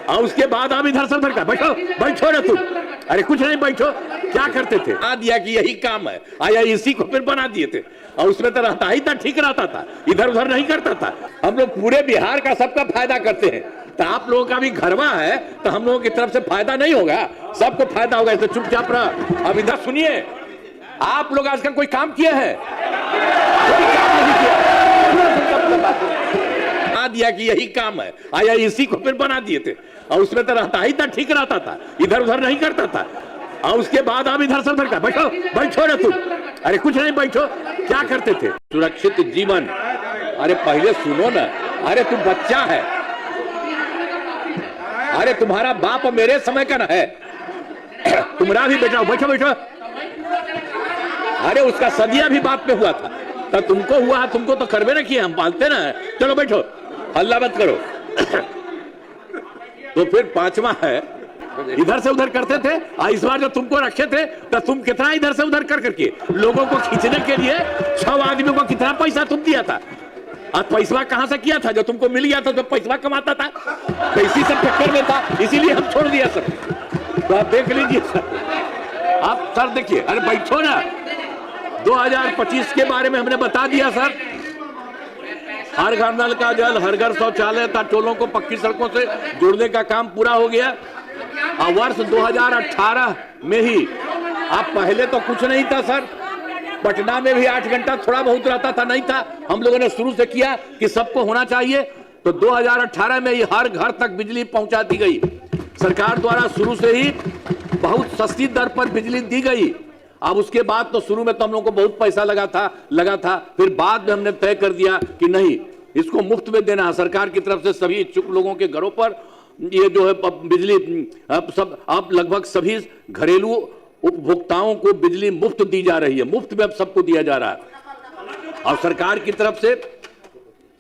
और उसके बाद आप इधर से उधर का बैठो बैठो ना तुम, अरे कुछ नहीं बैठो, क्या करते थे? आ दिया कि यही काम है, आया इसी को फिर बना दिए थे, और उसमें तो रहता ही था, ठीक रहता था, इधर उधर नहीं करता था। हम लोग पूरे बिहार का सबका फायदा करते हैं, तो आप लोगों का भी घरवा है, तो हम लोगों की तरफ से फायदा नहीं होगा, सबको फायदा होगा, इससे चुपचाप रह। अब इधर सुनिए, आप लोग आजकल कोई काम किए हैं? कोई काम नहीं किया। आ दिया कि यही काम है, आया इसी को फिर बना दिए थे, और उसमें तो रहता ही था, ठीक रहता था, इधर उधर नहीं करता था। और उसके बाद आप इधर से उधर का बैठो बैठो ना तुम, अरे कुछ नहीं बैठो, क्या करते थे? सुरक्षित जीवन, अरे पहले सुनो ना, अरे तुम बच्चा है, अरे तुम्हारा बाप मेरे समय का ना है, तुम्हारा भी बेटा, बैठो बैठो। अरे उसका सदिया भी बात पे हुआ था, तो तुमको हुआ, तुमको तो करवे ना किए, हम पालते ना। चलो बैठो, हल्ला मत करो। तो फिर पांचवा है, इधर से उधर करते थे, इस बार जो तुमको रखे थे, तो तुम कितना इधर से उधर कर करके लोगों को खींचने के लिए 6 आदमियों को कितना पैसा तुम दिया था? और पैसा कहां से किया था? जो तुमको मिल गया था तो पैसा कमाता था, तो इसी सब चक्कर में था, इसीलिए हम छोड़ दिया सर। तो आप देख लीजिए सर, आप सर देखिए, अरे बैठो ना। 2025 के बारे में हमने बता दिया सर, हर घर नल का जल, हर घर शौचालय था, टोलों को पक्की सड़कों से जोड़ने का काम पूरा हो गया। और वर्ष 2018 में ही, आप पहले तो कुछ नहीं था सर, पटना में भी 8 घंटा थोड़ा बहुत रहता था, नहीं था, हम लोगों ने शुरू से किया कि सबको होना चाहिए, तो 2018 में ही हर घर तक बिजली पहुंचा दी गई। सरकार द्वारा शुरू से ही बहुत सस्ती दर पर बिजली दी गई। अब उसके बाद तो शुरू में तो हम लोगों को बहुत पैसा लगा था, फिर बाद में हमने तय कर दिया कि नहीं, इसको मुफ्त में देना है। सरकार की तरफ से सभी इच्छुक लोगों के घरों पर ये जो है बिजली, अब लगभग सभी घरेलू उपभोक्ताओं को बिजली मुफ्त दी जा रही है, मुफ्त में अब सबको दिया जा रहा है। और सरकार की तरफ से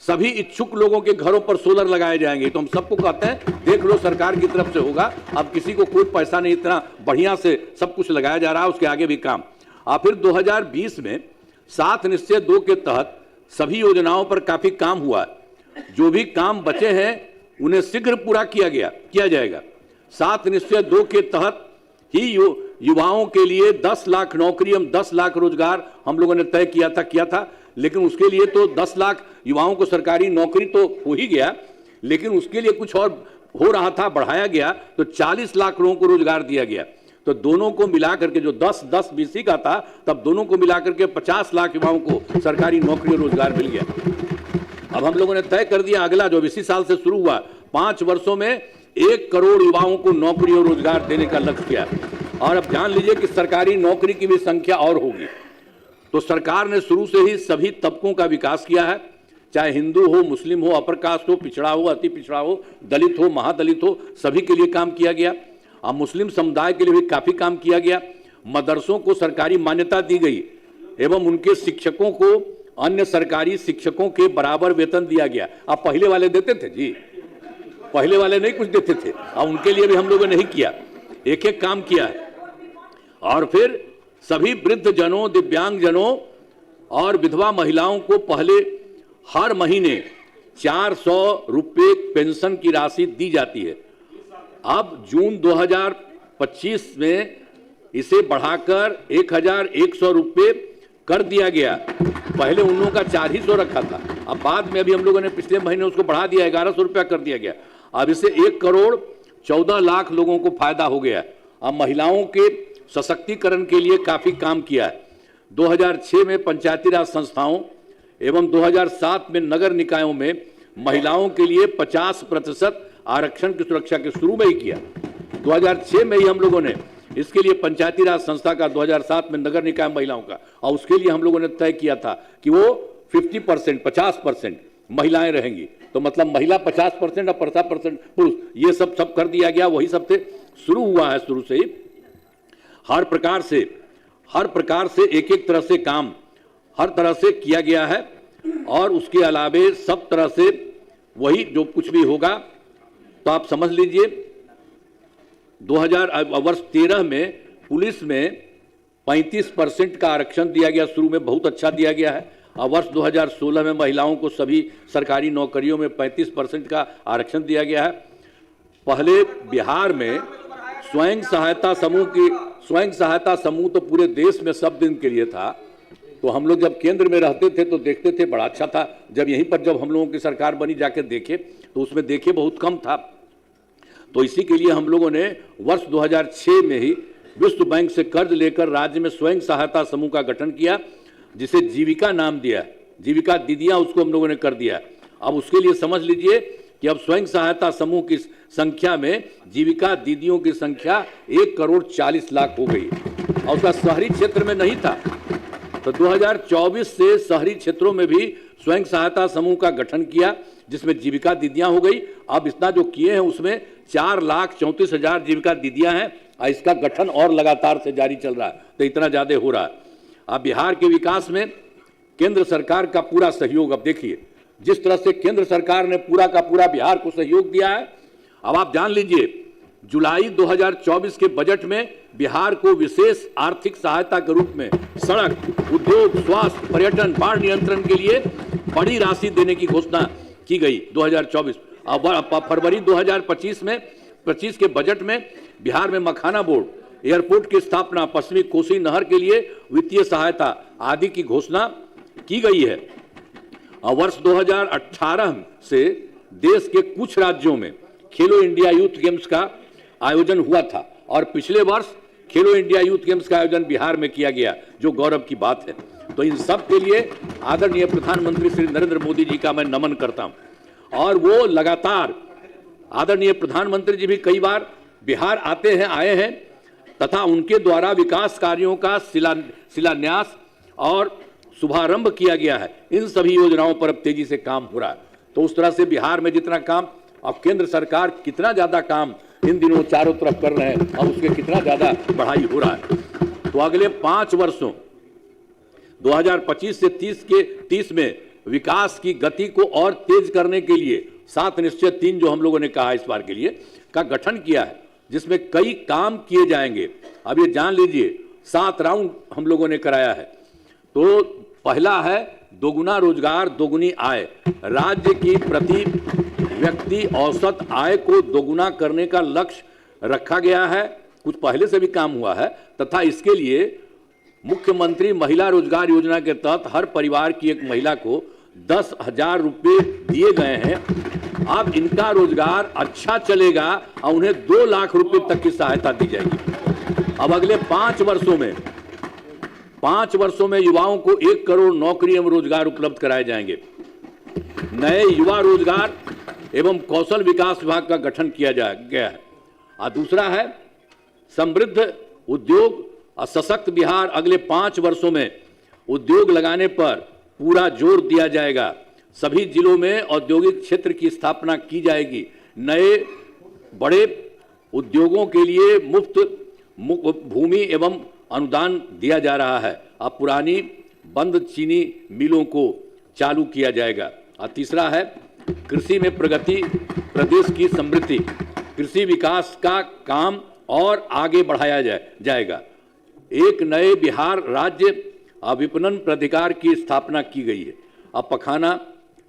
सभी इच्छुक लोगों के घरों पर सोलर लगाए जाएंगे। तो हम सबको कहते हैं, देख लो, सरकार की तरफ से होगा, अब किसी को कोई पैसा नहीं, इतना बढ़िया से सब कुछ लगाया जा रहा है, उसके आगे भी काम। और फिर 2020 में 7 निश्चय 2 के तहत सभी योजनाओं पर काफी काम हुआ। जो भी काम बचे हैं उन्हें शीघ्र पूरा किया जाएगा। 7 निश्चय 2 के तहत ही युवाओं के लिए 10 लाख नौकरी एवं 10 लाख रोजगार हम लोगों ने तय किया था। लेकिन उसके लिए तो 10 लाख युवाओं को सरकारी नौकरी तो हो ही गया, लेकिन उसके लिए कुछ और हो रहा था, बढ़ाया गया, तो 40 लाख लोगों को रोजगार दिया गया। तो दोनों को मिलाकर के, जो 10-10 बीसी का था, तब दोनों को मिलाकर के 50 लाख युवाओं को सरकारी नौकरी और रोजगार मिल गया। अब हम लोगों ने तय कर दिया, अगला जो इसी साल से शुरू हुआ, 5 वर्षों में 1 करोड़ युवाओं को नौकरी और रोजगार देने का लक्ष्य किया। और अब जान लीजिए कि सरकारी नौकरी की भी संख्या और होगी। तो सरकार ने शुरू से ही सभी तबकों का विकास किया है, चाहे हिंदू हो, मुस्लिम हो, अपर कास्ट हो, पिछड़ा हो, अति पिछड़ा हो, दलित हो, महादलित हो, सभी के लिए काम किया गया। अब मुस्लिम समुदाय के लिए भी काफी काम किया गया। मदरसों को सरकारी मान्यता दी गई एवं उनके शिक्षकों को अन्य सरकारी शिक्षकों के बराबर वेतन दिया गया। अब पहले वाले देते थे जी, पहले वाले नहीं कुछ देते थे, अब उनके लिए भी हम लोगों ने नहीं किया, एक एक काम किया है। और फिर सभी वृद्ध जनों, दिव्यांग जनों और विधवा महिलाओं को पहले हर महीने 400 रुपये पेंशन की राशि दी जाती है। अब जून 2025 में इसे बढ़ाकर 1100 रुपये कर दिया गया। पहले उन लोगों का 400 रखा था, अब बाद में अभी हम लोगों ने पिछले महीने उसको बढ़ा दिया, 1100 रुपया कर दिया गया। अब इससे 1 करोड़ 14 लाख लोगों को फायदा हो गया। अब महिलाओं के सशक्तिकरण के लिए काफी काम किया है। 2006 में पंचायती राज संस्थाओं एवं 2007 में नगर निकायों में महिलाओं के लिए 50% आरक्षण की सुरक्षा के शुरू में ही किया। 2006 में ही हम लोगों ने इसके लिए पंचायती राज संस्था का, 2007 में नगर निकाय महिलाओं का, और उसके लिए हम लोगों ने तय किया था कि वो 50% महिलाएं रहेंगी। तो मतलब महिला 50% और 50% पुरुष, ये सब कर दिया गया। वही सबसे शुरू हुआ है, शुरू से ही हर प्रकार से एक तरह से काम हर तरह से किया गया है। और उसके अलावे सब तरह से वही जो कुछ भी होगा, तो आप समझ लीजिए 2013 में पुलिस में 35% का आरक्षण दिया गया, शुरू में बहुत अच्छा दिया गया है। और वर्ष 2016 में महिलाओं को सभी सरकारी नौकरियों में 35% का आरक्षण दिया गया है। पहले बिहार में स्वयं सहायता समूह तो पूरे देश में सब दिन के लिए था। तो हम लोग जब केंद्र में रहते थे तो देखते थे, बड़ा अच्छा था। जब यहीं पर जब हम लोगों की सरकार बनी जाके देखे तो उसमें देखे बहुत कम था। तो इसी के लिए हम लोगों ने वर्ष 2006 में ही विश्व बैंक से कर्ज लेकर राज्य में स्वयं सहायता समूह का गठन किया, जिसे जीविका नाम दिया। जीविका दीदियां उसको हम लोगों ने कर दिया। अब उसके लिए समझ लीजिए कि अब स्वयं सहायता समूह की संख्या में जीविका दीदियों की संख्या 1,40,00,000 हो गई और उसका शहरी क्षेत्र में नहीं था। तो 2024 से शहरी क्षेत्रों में भी स्वयं सहायता समूह का गठन किया, जिसमें जीविका दीदियां हो गई। अब इतना जो किए हैं उसमें 4,34,000 जीविका दीदियां हैं और इसका गठन और लगातार से जारी चल रहा है, तो इतना ज्यादा हो रहा है। अब बिहार के विकास में केंद्र सरकार का पूरा सहयोग, अब देखिए जिस तरह से केंद्र सरकार ने पूरा का पूरा बिहार को सहयोग दिया है। अब आप जान लीजिए, जुलाई 2024 के बजट में बिहार को विशेष आर्थिक सहायता के रूप में सड़क, उद्योग, स्वास्थ्य, पर्यटन, बाढ़ नियंत्रण के लिए बड़ी राशि देने की घोषणा की गई 2024। अब फरवरी 2025 के बजट में बिहार में मखाना बोर्ड, एयरपोर्ट की स्थापना, पश्चिमी कोसी नहर के लिए वित्तीय सहायता आदि की घोषणा की गई है। वर्ष 2018 से देश के कुछ राज्यों में खेलो इंडिया यूथ गेम्स का आयोजन हुआ था और पिछले वर्ष खेलो इंडिया यूथ गेम्स का आयोजन बिहार में किया गया, जो गौरव की बात है। तो इन सब के लिए आदरणीय प्रधानमंत्री श्री नरेंद्र मोदी जी का मैं नमन करता हूं। और वो लगातार, आदरणीय प्रधानमंत्री जी भी कई बार बिहार आए हैं तथा उनके द्वारा विकास कार्यों का शिलान्यास और शुभारंभ किया गया है। इन सभी योजनाओं पर अब तेजी से काम हो रहा है। तो उस तरह से बिहार में जितना काम, अब केंद्र सरकार कितना ज्यादा काम इन दिनों चारों तरफ कर रहे हैं और उसके कितना ज्यादा बढ़ाई हो रहा है। तो अगले 5 वर्षों 2025 से 30 में विकास की गति को और तेज करने के लिए 7 निश्चय 3 जो हम लोगों ने कहा इस बार के लिए का गठन किया है, जिसमें कई काम किए जाएंगे। अब ये जान लीजिए 7 राउंड हम लोगों ने कराया है। तो पहला है दोगुना रोजगार दोगुनी आय। राज्य की प्रति व्यक्ति औसत आय को दोगुना करने का लक्ष्य रखा गया है। कुछ पहले से भी काम हुआ है तथा इसके लिए मुख्यमंत्री महिला रोजगार योजना के तहत हर परिवार की एक महिला को 10,000 रुपये दिए गए हैं। अब इनका रोजगार अच्छा चलेगा और उन्हें 2 लाख रुपए तक की सहायता दी जाएगी। अब अगले 5 वर्षों में युवाओं को 1 करोड़ नौकरी एवं रोजगार उपलब्ध कराए जाएंगे। नए युवा रोजगार एवं कौशल विकास विभाग का गठन किया गया है। और दूसरा है समृद्ध उद्योग और सशक्त बिहार। अगले 5 वर्षों में उद्योग लगाने पर पूरा जोर दिया जाएगा। सभी जिलों में औद्योगिक क्षेत्र की स्थापना की जाएगी। नए बड़े उद्योगों के लिए मुफ्त भूमि एवं अनुदान दिया जा रहा है। अब पुरानी बंद चीनी मिलों को चालू किया जाएगा। और तीसरा है कृषि में प्रगति, प्रदेश की समृद्धि। कृषि विकास का काम और आगे बढ़ाया जाएगा। एक नए बिहार राज्य विपणन प्राधिकार की स्थापना की गई है। अब पखाना,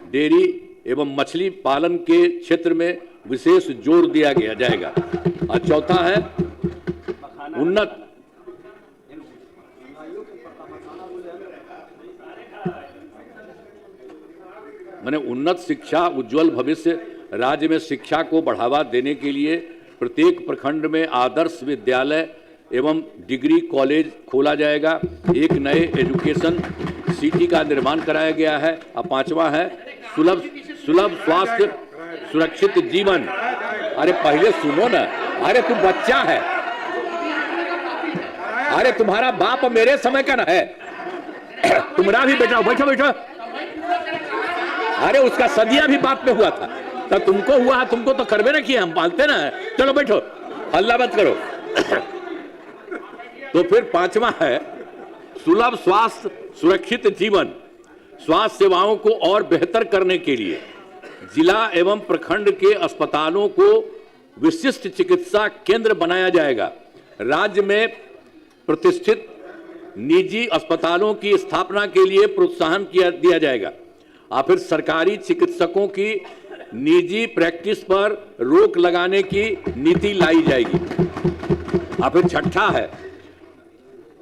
डेयरी एवं मछली पालन के क्षेत्र में विशेष जोर दिया जाएगा। और चौथा है उन्नत शिक्षा, उज्जवल भविष्य। राज्य में शिक्षा को बढ़ावा देने के लिए प्रत्येक प्रखंड में आदर्श विद्यालय एवं डिग्री कॉलेज खोला जाएगा। एक नए एजुकेशन सिटी का निर्माण कराया गया है। अब 5वां है सुलभ स्वास्थ्य सुरक्षित जीवन। अरे पहले सुनो ना, अरे तू बच्चा है, अरे तुम्हारा बाप मेरे समय का ना है, तुम्हारा भी बेटा। बैठो। अरे उसका सदिया भी बात में हुआ था, तब तुमको हुआ है, तुमको तो करवे ना किया, हम पालते ना। चलो बैठो, हल्ला मत करो। तो फिर 5वां है सुलभ स्वास्थ्य सुरक्षित जीवन। स्वास्थ्य सेवाओं को और बेहतर करने के लिए जिला एवं प्रखंड के अस्पतालों को विशिष्ट चिकित्सा केंद्र बनाया जाएगा। राज्य में प्रतिष्ठित निजी अस्पतालों की स्थापना के लिए प्रोत्साहन दिया जाएगा। और फिर सरकारी चिकित्सकों की निजी प्रैक्टिस पर रोक लगाने की नीति लाई जाएगी। और फिर छठा है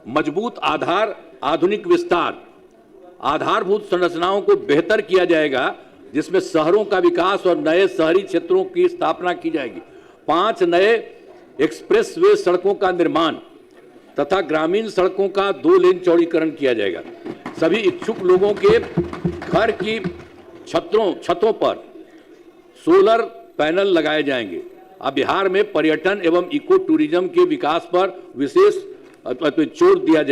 मजबूत आधार, आधुनिक विस्तार। आधारभूत संरचनाओं को बेहतर किया जाएगा, जिसमें शहरों का विकास और नए शहरी क्षेत्रों की स्थापना की जाएगी। 5 नए एक्सप्रेसवे सड़कों का निर्माण तथा ग्रामीण सड़कों का 2 लेन चौड़ीकरण किया जाएगा। सभी इच्छुक लोगों के घर की छतों पर सोलर पैनल लगाए जाएंगे। अब बिहार में पर्यटन एवं इको टूरिज्म के विकास पर विशेष जोर दिया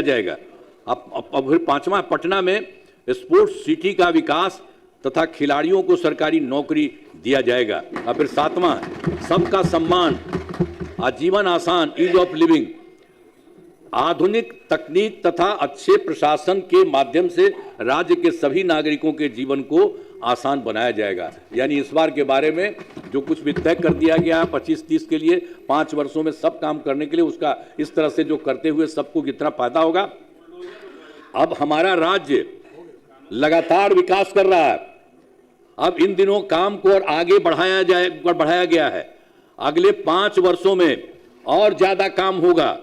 जाएगा। अब फिर 5वां, पटना में स्पोर्ट्स सिटी का विकास तथा खिलाड़ियों को सरकारी नौकरी दिया जाएगा। और फिर 7वां, सबका सम्मान, आजीवन आसान, ईज ऑफ लिविंग। आधुनिक तकनीक तथा अच्छे प्रशासन के माध्यम से राज्य के सभी नागरिकों के जीवन को आसान बनाया जाएगा। यानी इस बार के बारे में जो कुछ भी तय कर दिया गया 25-30 के लिए, 5 वर्षों में सब काम करने के लिए, उसका इस तरह से जो करते हुए सबको कितना फायदा होगा। अब हमारा राज्य लगातार विकास कर रहा है। अब इन दिनों काम को और आगे बढ़ाया गया है। अगले 5 वर्षों में और ज्यादा काम होगा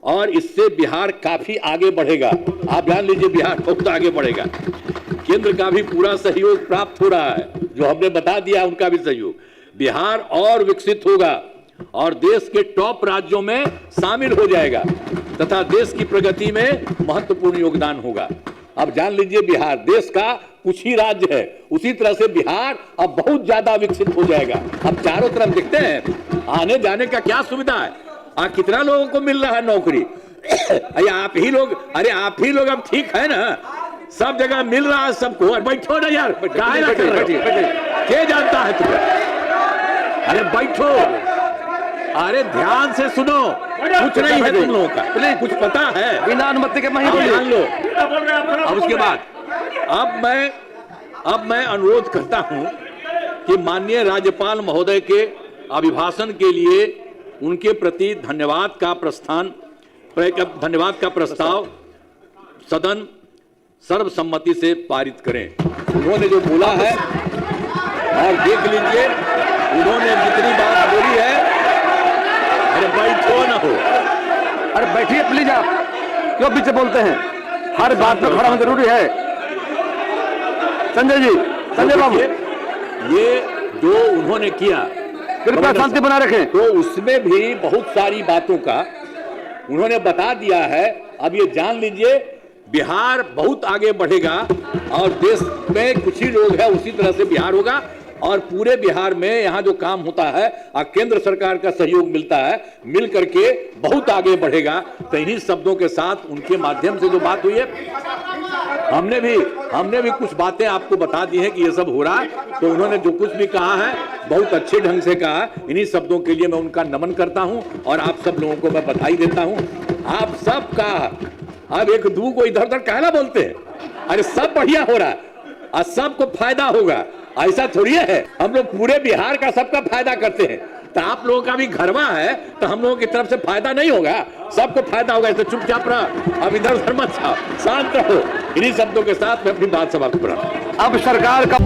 और इससे बिहार काफी आगे बढ़ेगा। आप जान लीजिए, बिहार बहुत आगे बढ़ेगा। केंद्र का भी पूरा सहयोग प्राप्त हो रहा है, जो हमने बता दिया उनका भी सहयोग। बिहार और विकसित होगा और देश के टॉप राज्यों में शामिल हो जाएगा तथा देश की प्रगति में महत्वपूर्ण योगदान होगा। अब जान लीजिए, बिहार देश का कुछ ही राज्य है, उसी तरह से बिहार अब बहुत ज्यादा विकसित हो जाएगा। अब चारों तरफ देखते हैं आने जाने का क्या सुविधा है, कितना लोगों को मिल रहा है नौकरी। अरे आप ही लोग अब ठीक है ना, सब जगह मिल रहा है सबको। बैठो ना यार, क्या जानता है तुम्हें? अरे बैठो, अरे ध्यान से सुनो, कुछ नहीं है तुम लोगों का, कुछ पता है बिना अनुमति के मान लो। अब उसके बाद अब मैं अनुरोध करता हूं कि माननीय राज्यपाल महोदय के अभिभाषण के लिए उनके प्रति धन्यवाद का प्रस्ताव सदन सर्वसम्मति से पारित करें। उन्होंने जो बोला है, और देख लीजिए उन्होंने जितनी बात बोली है। अरे बैठो ना हो, अरे बैठिए प्लीज, आप क्यों पीछे बोलते हैं? हर बात में खड़ा होना जरूरी है। संजय जी, संजय बाबू, ये जो उन्होंने किया, कृपया शांति बना रखें। तो उसमें भी बहुत सारी बातों का उन्होंने बता दिया है। अब ये जान लीजिए, बिहार बहुत आगे बढ़ेगा और देश में कुछ ही लोग हैं, उसी तरह से बिहार होगा। और पूरे बिहार में यहाँ जो काम होता है और केंद्र सरकार का सहयोग मिलता है, मिल करके बहुत आगे बढ़ेगा। तो इन्हीं शब्दों के साथ उनके माध्यम से जो बात हुई है, हमने भी कुछ बातें आपको बता दी हैं कि ये सब हो रहा है। तो उन्होंने जो कुछ भी कहा है बहुत अच्छे ढंग से कहा। इन्हीं शब्दों के लिए मैं उनका नमन करता हूं और आप सब लोगों को मैं बधाई देता हूं। आप सब का अब एक दूसरे को इधर उधर कहना बोलते हैं, अरे सब बढ़िया हो रहा है और सबको फायदा होगा, ऐसा थोड़ी है। हम लोग पूरे बिहार का सबका फायदा करते हैं। तो आप लोगों का भी घरवा है तो हम लोगों की तरफ से फायदा नहीं होगा, सबको फायदा होगा। इसलिए चुपचाप रहा, अब इधर उधर मत जाओ, शांत रहो। इन्हीं शब्दों के साथ मैं अपनी बात समाप्त कर रहा हूं। अब सरकार का